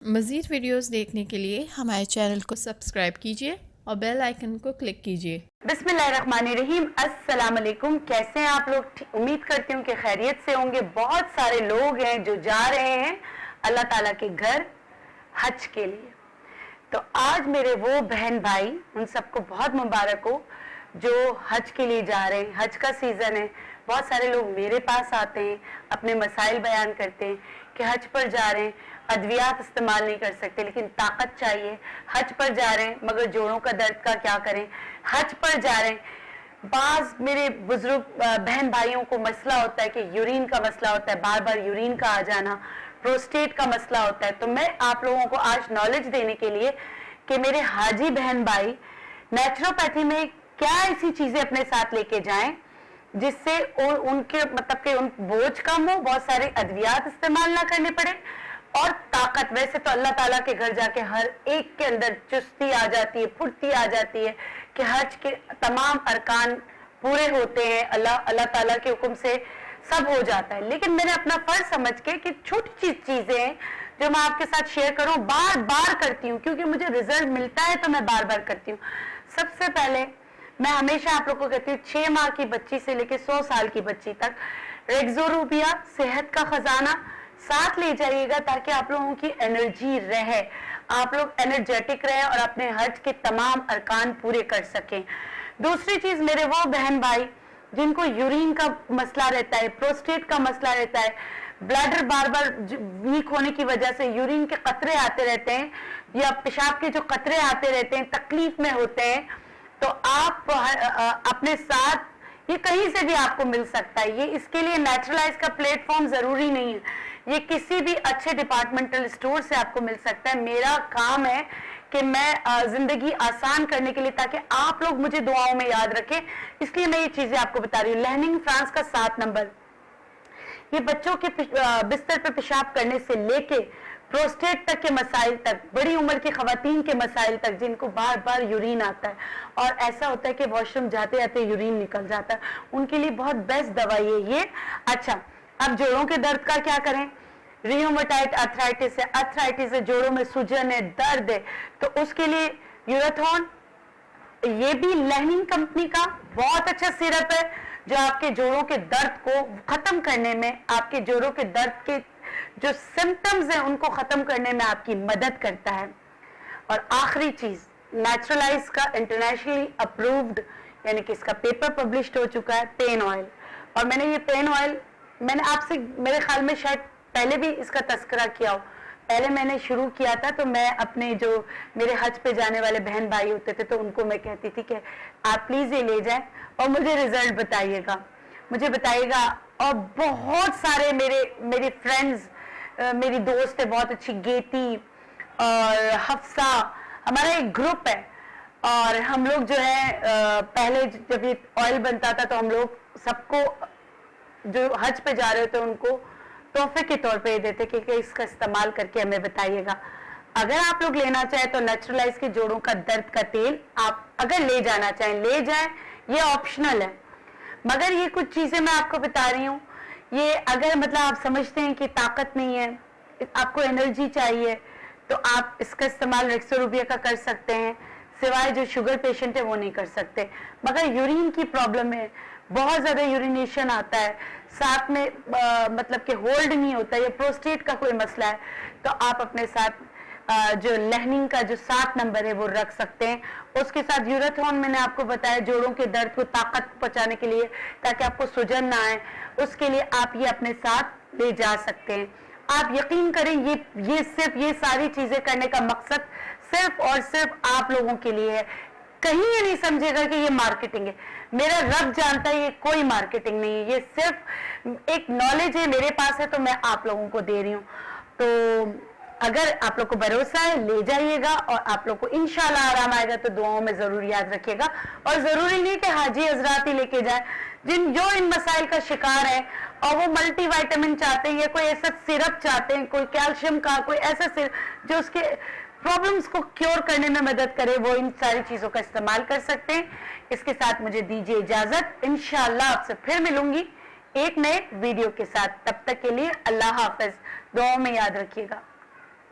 मज़ीद वीडियोस देखने के लिए हमारे चैनल को सब्सक्राइब कीजिए और बेल आइकन को क्लिक कीजिए। बिस्मिल्लाहिर्रहमानिर्रहीम। अस्सलाम वालेकुम। कैसे हैं आप लोग? उम्मीद करती हूँ कि खैरियत से होंगे। बहुत सारे लोग हैं जो जा रहे हैं अल्लाह ताला के घर हज के लिए। तो आज मेरे वो बहन भाई, उन सबको बहुत मुबारक हो जो हज के लिए जा रहे हैं। हज का सीज़न है, बहुत सारे लोग मेरे पास आते हैं, अपने मसाइल बयान करते हैं कि हज पर जा रहे हैं, अद्वियात इस्तेमाल नहीं कर सकते लेकिन ताकत चाहिए। हज पर जा रहे हैं मगर जोड़ों का दर्द का क्या करें। हज पर जा रहे हैं। बाज मेरे बुजुर्ग बहन भाइयों को मसला होता है कि यूरिन का मसला होता है, बार बार यूरिन का आ जाना, प्रोस्टेट का मसला होता है। तो मैं आप लोगों को आज नॉलेज देने के लिए कि मेरे हाजी बहन भाई नेचुरोपैथी में क्या ऐसी चीजें अपने साथ लेके जाएं जिससे उनके मतलब कि उन बोझ कम हो, बहुत सारे अद्वियात इस्तेमाल ना करने पड़े और ताकत। वैसे तो अल्लाह ताला के घर जाके हर एक के अंदर चुस्ती आ जाती है, फुर्ती आ जाती है कि हज के तमाम अरकान पूरे होते हैं, अल्लाह ताला के हुक्म से सब हो जाता है। लेकिन मैंने अपना फर्ज समझ के कि छोटी चीजें हैं जो मैं आपके साथ शेयर करूं, बार बार करती हूँ क्योंकि मुझे रिजल्ट मिलता है तो मैं बार बार करती हूँ। सबसे पहले मैं हमेशा आप लोग को कहती हूँ 6 माह की बच्ची से लेकर 100 साल की बच्ची तक रेक्सोरूबिया सेहत का खजाना साथ ले जाइएगा ताकि आप लोगों की एनर्जी रहे, आप लोग एनर्जेटिक रहे और अपने हज के तमाम अरकान पूरे कर सकें। दूसरी चीज, मेरे वो बहन भाई जिनको यूरिन का मसला रहता है, प्रोस्टेट का मसला रहता है, ब्लैडर बार बार वीक होने की वजह से यूरिन के कतरे आते रहते हैं या पेशाब के जो कतरे आते रहते हैं, तकलीफ में होते हैं, तो आप अपने साथ ये कहीं से भी आपको मिल सकता है। ये इसके लिए नेचुरलाइज का प्लेटफॉर्म जरूरी नहीं है, ये किसी भी अच्छे डिपार्टमेंटल स्टोर से आपको मिल सकता है। मेरा काम है कि मैं जिंदगी आसान करने के लिए, ताकि आप लोग मुझे दुआओं में याद रखें, इसलिए मैं ये चीजें आपको बता रही हूँ। लहनिंग फ्रांस का 7 नंबर, ये बच्चों के बिस्तर पर पेशाब करने से लेके प्रोस्टेट तक के मसाइल तक, बड़ी उम्र की खवातीन के मसाइल तक जिनको बार बार यूरिन आता है और ऐसा होता है कि वॉशरूम जाते जाते यूरिन निकल जाता है, उनके लिए बहुत बेस्ट दवाई है ये। अच्छा, अब जोड़ों के दर्द का क्या करें? रियोमेटाइड अर्थराइटिस है, अर्थराइटिस है, जोड़ों में सूजन है, दर्द है, तो उसके लिए यूरेथॉन, ये भी लहनिंग कंपनी का बहुत अच्छा सिरप है जो आपके जोड़ों के दर्द को खत्म करने में, आपके जोड़ों के दर्द के जो सिम्टम्स हैं उनको खत्म करने में आपकी मदद करता है। और आखिरी चीज, नेचुरलाइज का इंटरनेशनली अप्रूव्ड, यानी कि इसका पेपर पब्लिश्ड हो चुका है, पेन ऑयल। और मैंने ये पेन ऑयल, मैंने आपसे मेरे ख्याल में शायद पहले भी इसका तस्करा किया हो, पहले मैंने शुरू किया था तो मैं अपने जो मेरे हज पे जाने वाले बहन भाई होते थे तो उनको मैं कहती थी कि आप प्लीज ये ले जाएं और मुझे रिजल्ट बताइएगा, मुझे बताइएगा। और बहुत सारे मेरे फ्रेंड्स, मेरी दोस्त है बहुत अच्छी, गेती और हफ्सा, हमारा एक ग्रुप है और हम लोग जो है पहले जब ये ऑयल बनता था तो हम लोग सबको जो हज पे जा रहे होते उनको तोहफे के तौर पे देते कि इसका इस्तेमाल करके हमें बताइएगा। अगर आप लोग लेना चाहें तो नेचुरलाइज के जोड़ों का दर्द का तेल आप अगर ले जाना चाहें ले जाएं, ये ऑप्शनल है। मगर ये कुछ चीजें मैं आपको बता रही हूँ, ये अगर मतलब आप समझते हैं कि ताकत नहीं है, आपको एनर्जी चाहिए, तो आप इसका इस्तेमाल रेक्सोरूबिया का कर सकते हैं, सिवाय जो शुगर पेशेंट है वो नहीं कर सकते। मगर यूरिन की प्रॉब्लम है, बहुत ज्यादा यूरिनेशन आता है, साथ में मतलब कि होल्ड नहीं होता, या प्रोस्टेट का कोई मसला है, तो आप अपने साथ जो लहनिंग का जो 7 नंबर है वो रख सकते हैं। उसके साथ यूरेथॉन मैंने आपको बताया जोड़ों के दर्द को ताकत पहुंचाने के लिए, ताकि आपको सूजन ना आए, उसके लिए आप ये अपने साथ ले जा सकते हैं। आप यकीन करें, ये सिर्फ ये सारी चीजें करने का मकसद सिर्फ और सिर्फ आप लोगों के लिए है। कहीं ये नहीं समझेगा कि ये मार्केटिंग है, मेरा रब जानता है ये कोई मार्केटिंग नहीं है, ये सिर्फ एक नॉलेज है, मेरे पास है तो मैं आप लोगों को दे रही हूँ। तो अगर आप लोग को भरोसा है ले जाइएगा और आप लोग को इंशाल्लाह आराम आएगा, तो दुआओं में जरूर याद रखिएगा। और जरूरी नहीं कि हाजी हजरात ही लेके जाए, जो इन मसाइल का शिकार है और वो मल्टी वाइटामिन चाहते हैं या कोई ऐसा सिरप चाहते हैं, कोई कैल्शियम का कोई ऐसा सिरप जो उसके प्रॉब्लम्स को क्योर करने में मदद करे, वो इन सारी चीजों का इस्तेमाल कर सकते हैं। इसके साथ मुझे दीजिए इजाजत, इंशाल्लाह आपसे फिर मिलूंगी एक नए वीडियो के साथ। तब तक के लिए अल्लाह हाफिज, दुआओं में याद रखिएगा।